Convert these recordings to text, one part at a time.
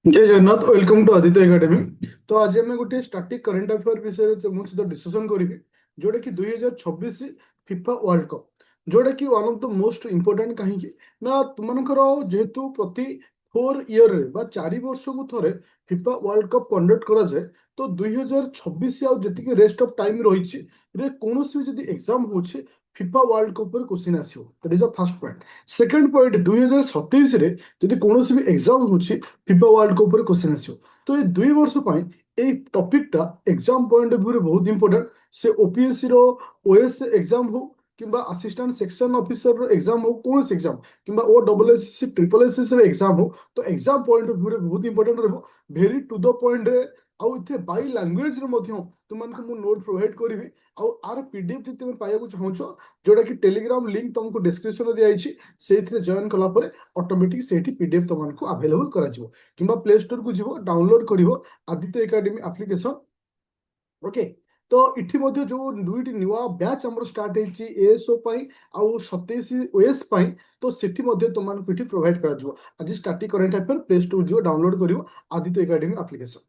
जय Jagannath welcome to Aditya academy. तो आज आम गोटे स्टाटिक करेन्ट अफेयर विषय तुम सहित डिस्कसन करी जोटा कि 2026 फिफा वर्ल्ड कप जोटा कि one of the most important कहीं ना तुमकर जेहेतु प्रति 4 ईयर बा 4 वर्ष को थोड़े फिफा वर्ल्ड कप कंडक्ट करा जाए। तो 2026 जी रेस्ट ऑफ टाइम रही कौन भी एग्जाम हो फिफा वर्ल्ड कप पर क्वेश्चन आसो that is the first point. Second point 2027 रे जदि कौन भी एग्जाम हो फिफा वर्ल्ड कप पर क्वेश्चन आसो तो ये 2 वर्ष ये टॉपिकटा एग्जाम पॉइंट ऑफ व्यू रे बहुत इंपोर्टेंट। से ओपीएससी रो ओएस एग्जाम हो किंबा असिस्टेंट सेक्शन ऑफिसर रो एग्जाम हो कौन एग्जाम किंबा O double SSC triple SSC रो एग्जाम हो तो एग्जाम पॉइंट ऑफ व्यू रे बहुत इंपोर्टेंट रहबो। वेरी टू द पॉइंट रे आउ इथे बाय लैंग्वेज रे मध्य तुमनको मु नोट प्रोवाइड करबी। आउ आर पीडीएफ जति तुम पाइବାକୁ चाहूछो जोटा कि टेलीग्राम लिंक तुमको डिस्क्रिप्शन दिया जाइछि सेथिरे जॉइन कला परे ऑटोमेटिक सेठी पीडीएफ तुमको अवेलेबल करा जिवो किंबा प्ले स्टोर को जिवो डाउनलोड करिवो आदित्य एकेडमी एप्लिकेशन। ओके। तो इठी मध्य जो दुईटी नुआ बैच हमर स्टार्ट हेछि एएसओ पई आउ 27 ओएस पई तो सेठी मध्य तुमनको इठी प्रोवाइड करा जिवो। आज static current affair play store जिवो डाउनलोड करिवो आदित्य एकेडमी एप्लिकेशन।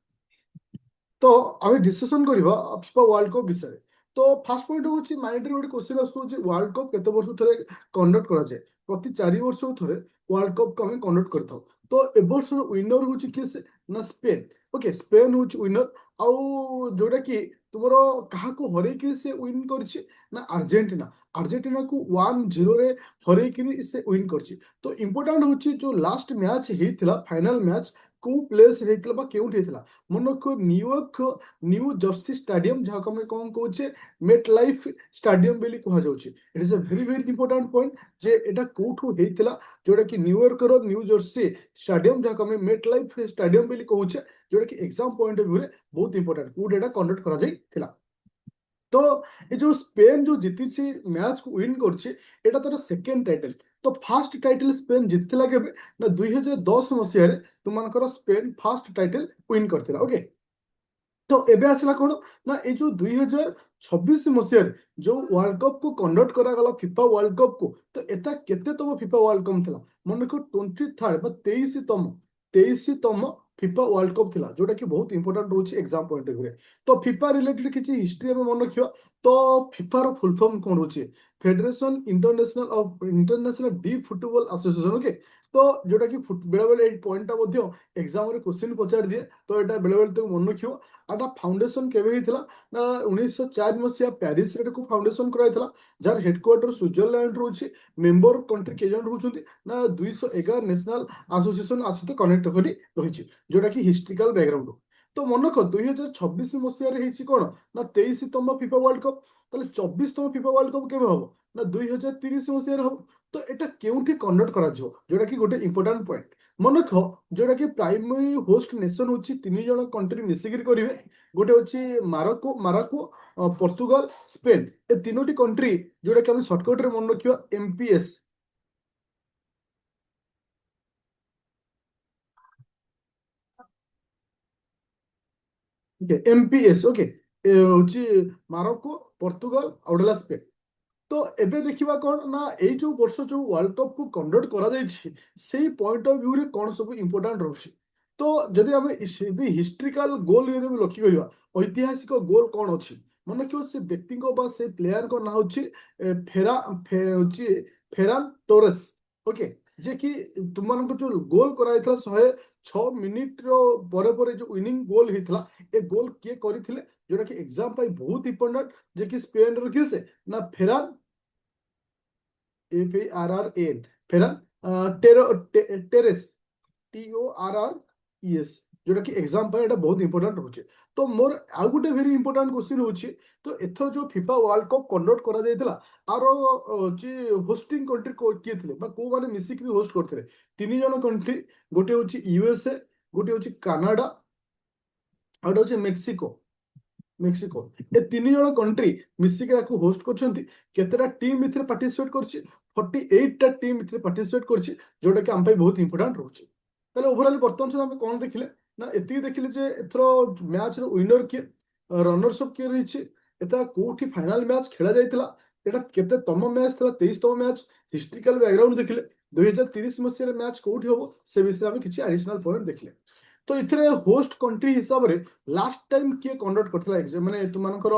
तो आम डिस्कसन करवा फिफा वर्ल्ड कप विषय। तो फास्ट पॉइंट हूँ माइंड गोटे क्वेश्चन आसूँ वर्ल्ड कप केते वर्ष थे कंडक्ट करा जाए प्रति 4 वर्ष थे वर्ल्ड कप को आम कंडक्ट करता। तो ए वर्ष विनर हूँ किए से ना स्पेन। ओके स्पेन हूँ विनर आउ जोटा कि तुम क्या हर से विन कर ना अर्जेंटीना अर्जेंटीना को 1-0 रे हर से विन कर। तो इम्पोर्टाट हूँ जो लास्ट मैच होता फाइनल मैच को प्लेस होता केउठी होता मन रख न्यूयॉर्क न्यू जर्सी स्टाडियम जहाँ आम कौन कहे मेट लाइफ स्टाडियम बोली कहुच्छे। It is a very very important point जे एटा कोठू होता जोटा कि न्यूयॉर्क रो न्यू जर्सी स्टाडियम जहाँ आम मेट लाइफ स्टाडियम बोली कहुचे जोटा कि एग्जाम पॉइंट ऑफ व्यू रे बहुत इंपोर्टेंट कोटा कंडक्ट करा जाइथिला। तो ये जो स्पेन जो जीती मैच को विन कर तार सेकेंड टाइटल। तो फास्ट टाइटल स्पेन जीतला केबे ना 2010 मसीह तुमकर स्पेन फास्ट टाइटल विन करथिला। ओके। तो एबे आसला कौन ना ये जो 2026 मसीह जो वर्ल्ड कप को कंडक्ट करागला फिफा वर्ल्ड कप को तो एटा केतेतम फिफा वर्ल्ड कप थिला मन रख 23rd बा 23तम फिफा वर्ल्ड कप थिला जोटा कि बहुत इंपोर्टेंट रोचे एग्जाम पॉइंट ऑफ व्यू रे। तो फिफा रिलेटेड किसी हिस्ट्री में मन रखियो। तो फिफा रो फुल फॉर्म कौन रोचे federation international D football association. Okay. तो जोटा कि बेले बेले पॉइंटा एग्जाम रे क्वेश्चन पचार दिए तो यहाँ बेले बेले तुम मन रखियो। आटा फाउंडेशन केबे हितला ना 1904 मसीहा पेरिस रे को फाउंडेशन कराइतला जार हेडक्वार्टर स्विट्जरलैंड रोचे। मेंबर कंट्री के जन रहउछंती ना 211 नेशनल एसोसिएशन आसित कनेक्ट करी रहिछि जोटा कि हिस्ट्रिकल बैकग्राउंड। तो मन रख 2026 मसीहा रे हिछि कोन ना 23तम फिफा वर्ल्ड कप ताले 24तम फिफा वर्ल्ड कप केबे हबो ना 2030 मसीहा रे हबो। तो एटा केउठी कंडक्ट करा जो जोटा कि गोटे इंपोर्टेंट पॉइंट मन रख जोटा कि प्राइमरी होस्ट नेशन होची 3 जण कंट्री मिसिकिरी करिवे गोटे होची माराको पोर्तुगाल स्पेन ए तीनोटी कंट्री जोटा कि हम शॉर्टकट रे मन रखियो एमपीएस। एमपीएस ओके होची माराको पोर्तुगाल आउडला स्पेन। तो एबे देखिबा कौन ना ए जो वर्ष जो वर्ल्ड कप को कंडक्ट करा जाइछि सेही पॉइंट ऑफ व्यू रे कौन सब इंपोर्टेंट रहछि। तो जदि हम हिस्ट्रिकल गोल यदि हम लक्ष्य करिवा ऐतिहासिक गोल कौन अछि मन क्यों से व्यक्ति को बा से प्लेयर को ना होछि होछि फेरान टोरेस। ओके। जे कि तुमनको जो गोल कराइथला 106 मिनिट रो परे परे जो विनिंग गोल हितला ए गोल के करिथिले जोटा कि एग्जाम पाई बहुत इंपोर्टेंट जे कि स्पेन रो किए से ना Ferran FARRAN Ferran terrace TORRES जोटा कि एग्जाम पर एटा बहुत इंपोर्टेंट होचे। तो मोर आउ गोटे वेरी इंपोर्टेंट क्वेश्चन होची तो एथर जो फिफा वर्ल्ड कप कंडक्ट करा जायतिला आरो जे होस्टिंग कंट्री किए थिले बा को माने मिसिक होस्ट करथिले 3 जण कंट्री गोटे होची यूएसए गोटे होची कनाडा आ गोटे होची मेक्सिको ए 3 जण कंट्री मिसिक होस्ट करछंती केतेटा टीम इथरे पार्टिसिपेट करछि 48 टा टीम इथरे पार्टिसिपेट करछि जोटा कि हम पे बहुत इंपोर्टेंट रहउछि। ताले ओवरऑल बर्तमान से हम कोन देखिले ना एति देखिले जे एथरो मैच रो विनर के रनर्स अप के रहिछि एता कोठी फाइनल मैच खेला जायतिला एटा केते तम मैच थला 23तम मैच हिस्ट्रिकल बैकग्राउंड देखिले 2030 मसीह मैच कोठी होबो से विषय हम किछि एडिशनल पॉइंट देखिले। तो इथे होस्ट कंट्री हिसाब रे लास्ट टाइम किए कंडक्ट करथिला एग्जाम माने तुमनकर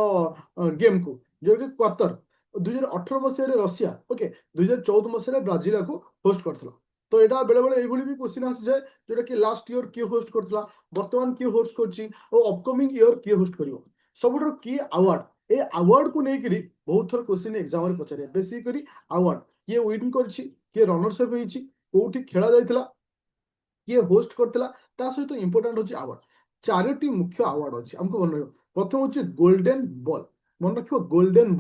गेम को जो कि क्वार्टर 2018 मसीह रशिया ओके 2014 मसीह ब्राजिल को होस्ट करथिला तो एटा बेले बेले एभली भी क्वेश्चन आसी जाए जोटा कि लास्ट ईयर किए होस्ट करथिला वर्तमान किए होस्ट करछि और अपकमिंग ईयर किए होस्ट करिवो सबुठर किए अवार्ड ए अवार्ड को नेकरी बहुत थर क्वेश्चन एग्जाम रे पचारे बेसिकली अवार्ड किए विन करछि किए रनर्स अप होइछि कोठी खेला जायतिला किए होस्ट करथिला ता सहित इंपोर्टेंट होछि अवार्ड चारोटी मुख्य अवार्ड अछि हमको मन प्रथम होछि गोल्डन बॉल मन रखियो गोल्डन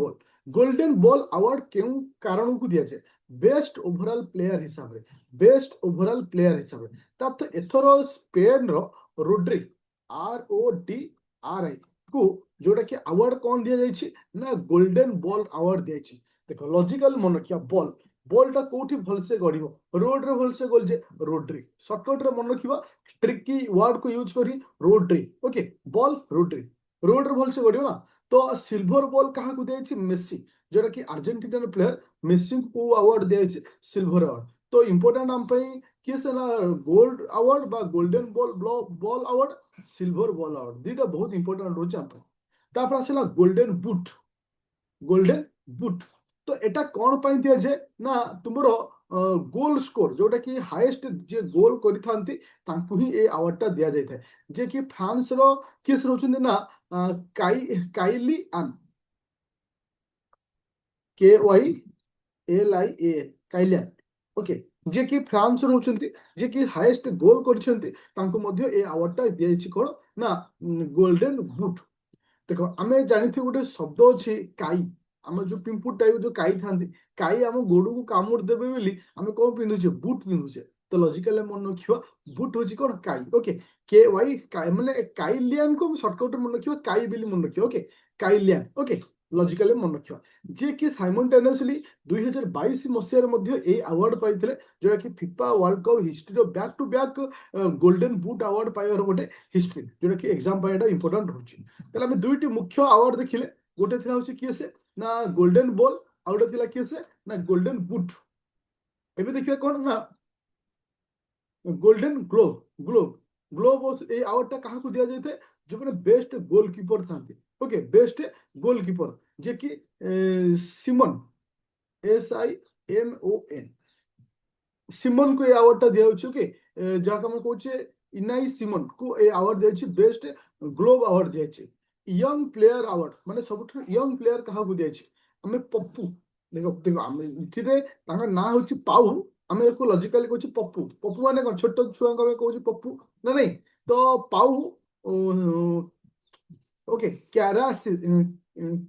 बॉल अवार्ड केउ कारण को दिया जाए बेस्ट ओवरऑल प्लेयर हिसाब रे बेस्ट ओवरऑल प्लेयर हिसाब रे ता तो एथरो स्पेन रो रोड्री RODRI को जोटा कि अवार्ड कौन दिया जाइछि ना गोल्डन बॉल अवार्ड दिया जाइछि देखो लॉजिकल मन रखिया बॉल बॉलटा कोठी भलसे गड़िबो रोड रे भलसे गोल जे रोड्री शॉर्टकट रे मन रखिबा ट्रिकी वर्ड को यूज करी Rodri okay ball Rodri road रे भलसे गड़िबो ना तो सिल्वर बॉल कहा को देछि मेसी जोटा कि अर्जेंटीना प्लेयर मेसी को अवार्ड देछि सिल्वर अवार्ड तो इंपोर्टेंट हम पई कि से ना गोल्ड अवार्ड बा golden ball ball award silver ball award दीटा बहुत इंपोर्टेंट रोज हम तापर आसला गोल्डन बुट तो एटा कौन पाई दिया जाए ना तुमरो गोल स्कोर जोटा कि हाईएस्ट जे गोल करि थांती तांकु ही ए अवार्ड टा दिया जाय थाए जे कि फ्रांस रो केस रहउछन ना काइली आन KYLIA काइलियन ओके जे कि फ्रांस रहउछन जे कि हाईएस्ट गोल करछंती तांकु मध्ये ए अवार्ड टा दिया छि कोन ना गोल्डन बुट देखो आमे जानिथि गोटे शब्द अछि काई आम जो पिंपुट टाइप जो काई थांती काई आम गोड़ को कामुड़ देबे बोली आमे कोन पिंदुचे बूट पिंदुचे तो लॉजिकली मन रखिबा बूट होची कोन काई ओके KY काई माने काइलियन को शॉर्टकट मन रखिबा काई बिली मन रखिबा ओके काइलियन ओके लॉजिकली मन रखिबा जे कि साइमल्टेनियसली 2022 मसिया रे मध्ये ए अवार्ड पाइथिले जोटा कि फिफा वर्ल्ड कप हिस्ट्री रो back to back golden boot award पाइबार गोटे हिस्ट्री जोटा कि एग्जाम पाइटा इंपोर्टेंट होची तले हम दुईटी मुख्य अवार्ड देखिले गोटे थिला होची किए से ना गोल्डन बॉल आ गोटे थिला किए से ना गोल्डन बूट एबे देखिबा कोन ना गोल्डन ग्लोब ए अवार्ड टा कहा को दिया जायते जो माने बेस्ट गोलकीपर थांती ओके बेस्ट गोलकीपर जे कि सिमन SIMON सिमन को ए अवार्ड टा दिया होची ओके जहा हम कहूचे इनाई सिमन को ए अवार्ड दिया छि बेस्ट ग्लोब अवार्ड दिया छि यंग प्लेयर अवार्ड माने सबठु यंग प्लेयर कहा को दिया छि हमें पप्पू देखो देखो हम इथिरे तांका ना होची पाऊ हमें एको लॉजिकली कहूची पप्पू पप्पू माने कोन छोट छुआ को कहूची पप्पू ना नहीं तो पाऊ ओके क्यारासी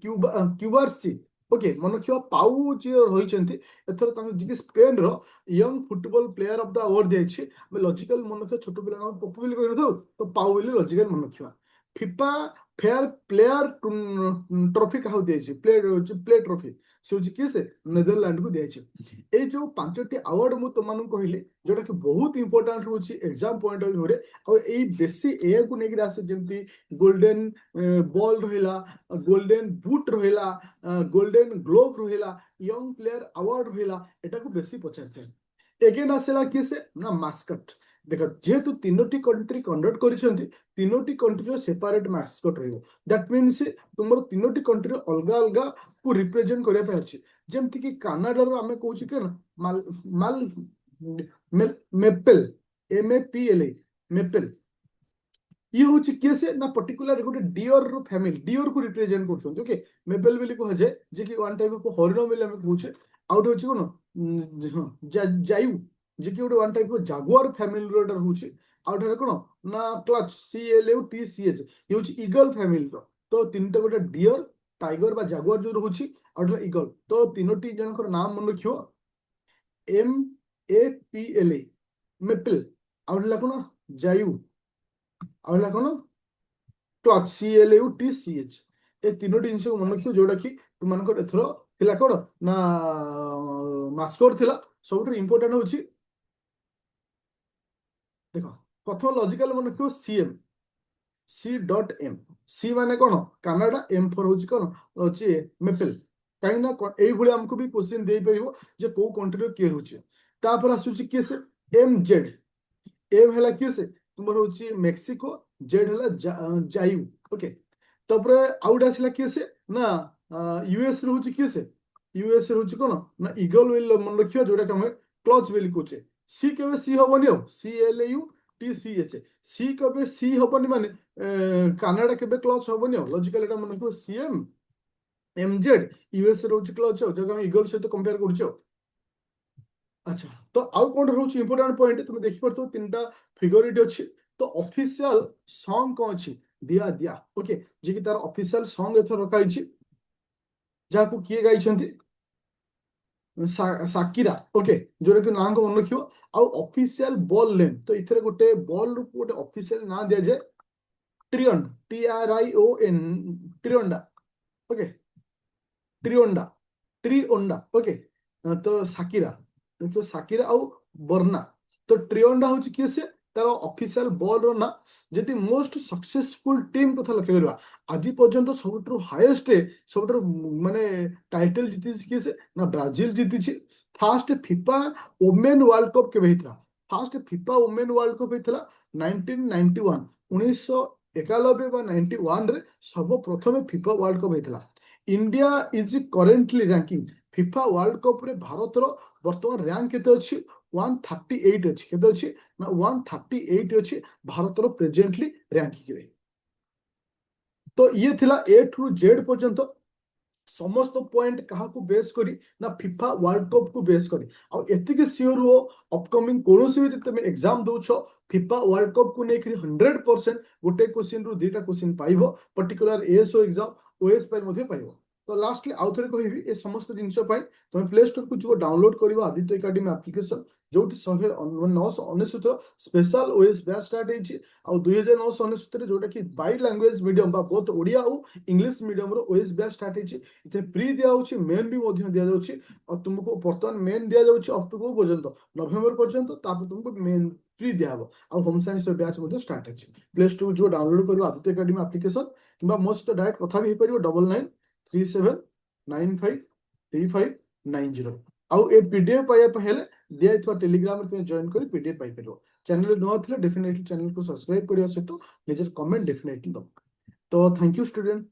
क्यूबार्सी ओके मन रखिबा पाऊ जे रहिचंती एथर तांका जे स्पेन रो young football player of the award दिया छि हमें लॉजिकल मन रखिबा छोट पिला को पप्पू बिल कहि दो तो पाऊ बिल लॉजिकल मन रखिबा फिफा फेयर प्लेयर ट्रॉफी कहा दिया छि प्ले ट्रॉफी से किसे नेदरलैंड को दिया छि ए जो पांचटी अवार्ड मु तुमन कहले जोटा कि बहुत इंपोर्टेंट होची एग्जाम पॉइंट ऑफ व्यू रे और ए बेसी ए को नेकि आसे जेंती गोल्डन बॉल रहिला गोल्डन बूट रहिला गोल्डन ग्लोब रहिला यंग प्लेयर अवार्ड रहिला एटा को बेसी पचारते एगेन आसेला किसे ना मास्कट देखो जेहेतु तीनोटी कंट्री कंडक्ट करिसेंती तीनोटी कंट्री सेपरेट मास्कट रहइबो दैट मीन्स तुमर तीनोटी कंट्री अलगा अलगा को रिप्रेजेंट करिया पे अछि जेमति कि कनाडा रो हमें कहूची के ना माल माल मेपल MAPLA मेपल ये होची केसे ना पर्टिकुलर गोटे डियर रो फैमिली डियर को रिप्रेजेंट करछन ओके मेपल बेली को हजे जे कि वन टाइप ऑफ हरिण बेली हमें कहूचे आउट होची कोन जायु जे कि गोटे one type of Jaguar family रो एटा होची आउट है कोन ना क्लच CLUTCH ये होची ईगल फैमिली रो तो तीनटा गोटे डियर टाइगर बा जागुआर जो होची आउट ईगल तो तीनोटी जनकर नाम मन रखियो MAPLA मेपल आउट कोन जायु आउला कोन क्लच CLUTCH ए तीनोटी जिनस को मन रखियो जोटा कि तुमनकर एथरो थिला कोन ना मास्कोट थिला सबटु इंपोर्टेंट होची देखो प्रथम लॉजिकल मन रखियो C.M सी माने कोन कनाडा M फॉर होची कोन होची मेपल काई ना एई भली हमको भी क्वेश्चन देई परिबो जे को कंट्री के होची तापर आसुची केसे MZ एम हैला किसे तुमर होची मेक्सिको जेड हला जायु ओके तापर आउट आसला किए से ना यूएस रे होची किए से यूएस रे होची कोन ना ईगल विल मन रखियो जोटा कि हम क्लच विल कोचे सी केबे सी हबनी हो C L U T C H सी केबे सी हबनी माने कनाडा केबे क्लच हबनी हो लॉजिकल एटा मन रखियो सीएम एमजेड यूएस रे होची क्लच हो जो हम ईगल सहित कंपेयर करछो अच्छा तो आउ कोन रहउछि इंपोर्टेंट पॉइंट तुम देखि परतो तीनटा फिगर इट अछि तो ऑफिशियल सॉन्ग कोन अछि दिया दिया ओके जे कि तार ऑफिशियल सॉन्ग एथर रखा अछि जाको किए गाइ छथि साकिरा ओके जोरे कि नाम को मन रखियो आउ ऑफिशियल बॉल लेन तो इथरे गोटे बॉल रू गोटे ऑफिशियल ना दिया जाय ट्रियन T R I O N Trionda okay Trionda Trionda okay तो साकिरा तो साकिरा आउ बर्ना तो ट्रियोंडा होची किए से तार ऑफिशियल बॉल रो ना जति मोस्ट सक्सेसफुल टीम कथा लक्ष्य करबा आज पर्यंत सबटु हाईएस्ट सबटु माने टाइटल जीति किए से ना ब्राजील जीति छी first FIFA women world cup के हेतला first FIFA women world cup हेतला 1991 1991 बा 91 रे सर्वप्रथम फीफा वर्ल्ड कप हेतला India is currently ranking FIFA world cup रे भारत रो वर्तमान रैंक केते अछि 138 अछि केते अछि ना 138 अछि भारत रो प्रेजेंटली रैंकिंग रे तो ये थिला ए टू जेड पर्यंत समस्त पॉइंट कहा को बेस करी ना फीफा वर्ल्ड कप को बेस करी आ एतिके सियोर हो अपकमिंग कोनोसी भी तुम एग्जाम दोछ फीफा वर्ल्ड कप को नेकरी 100% गोटे क्वेश्चन रु दुटा क्वेश्चन पाइबो पर्टिकुलर एएसओ एग्जाम ओएस पर मध्ये पाइबो तो लास्टली आउ थरे कहिबी ए समस्त जिंस पाई तुम प्ले स्टोर को जो डाउनलोड करिवो आदित्य एकेडमी एप्लीकेशन जोटी 999 स्पेशल ओएस बैच स्टार्ट हेछि आ 2999 जोटा कि बाई लैंग्वेज मीडियम बा बोथ ओडिया और इंग्लिश मीडियम रो ओएस बैच स्टार्ट हेछि इथे प्री दिया होछि मेन भी मध्य दिया जाउछि और तुमको वर्तमान मेन दिया जाउछि अप टू को पर्यंत नवंबर पर्यंत तापर तुमको मेन प्री दिया हबो आ होम साइंस रो बैच मध्ये स्टार्ट हेछि प्ले स्टोर जो डाउनलोड करिवो आदित्य एकेडमी एप्लीकेशन किबा मो सहित डायरेक्ट कथा भी परिवो 9937953590 आउ ए पीडीएफ पाइबा पहले दिया इथवा टेलीग्राम रे तुम जॉइन करी पीडीएफ पाइ परिवो चैनल न थिले डेफिनेटली चैनल को सब्सक्राइब करिया सहित निजर कमेंट डेफिनेटली दो तो थैंक यू स्टूडेंट